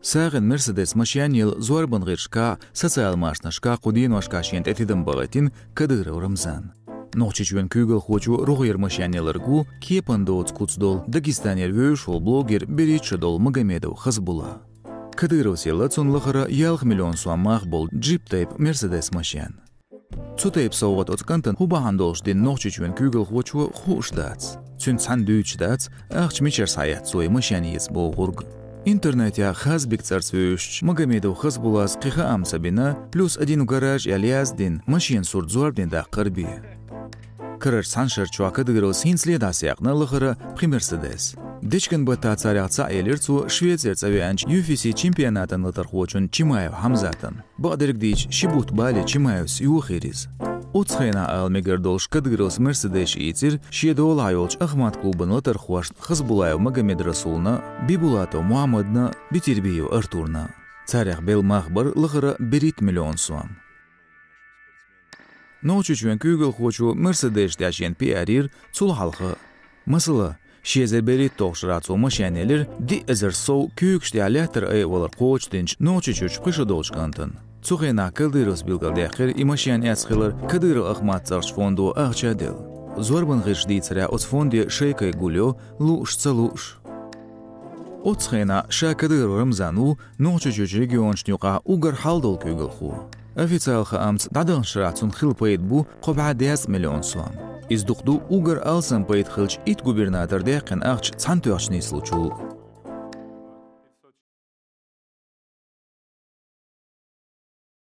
Сагын Мерседес машинил зорбан гыршка социал машнашка кудин вашкашент этидем багатин Кадыров Рамзан. Ночичвен күгел хочу ругер машиниларгу кепандоц куцдол Дагестанер вöшол блогер Беричадол Магомедов Хазбула. Кадыров села цунлахара ялх миллион суамах бол джип-тайп Мерседес машин. Цутайп саугат оцкантан хубахандолш ден ночичвен күгел хочу хушдац. Цун цандуичдац ахч мичер саят суй машиниес болгург. Интернете хазбик царствующ Магомедов Хазбулас қиха амсабина плюс один гараж ялияздин машин сурдзуардин да қарби. Карар саншар чуакадыгыру синследаси яқна лыхара Мерседес. Дечкен бата царяца элерцу Швеция цавянч UFC чемпионатан латархочун Чимаев Хамзатан. Бадырк дич шибут бали Чимаевс юхириз. Уцхайна алмегардолш кадыгырус Мерседес ицир шедол айолч Ахмат клубын латархуаш Хазбулаев Магомед Расулна, Бибулатов Мухаммадна, Битирбиев Артурна. Царях бел махбар лыхара берит миллион суам. Ночичвен күгел хочу Мерседес дяшен пиарир цул халқы. Мысылы, шезер берит тоқшырацу машинелер ди эзер соу күгште алятыр айвалар қочтинч ночичуч қышыдолчкантын. Цухена Кадыров билгалдехер и машин эцхилер Кадыров Ахмат царш фонду ахчадел. Зорбан гышди царя от фонде шейкай гулё луш цалуш. Оцхена ша Кадыров Рамзану ночичуч регионшнюка угар халдол күгелху. Официал хаамц дадан шрацун хил пейт бу қоба 10 миллион суам. Издуқду угар алсан пейт хилч ит губернатор дехен ахч цантуашни случул.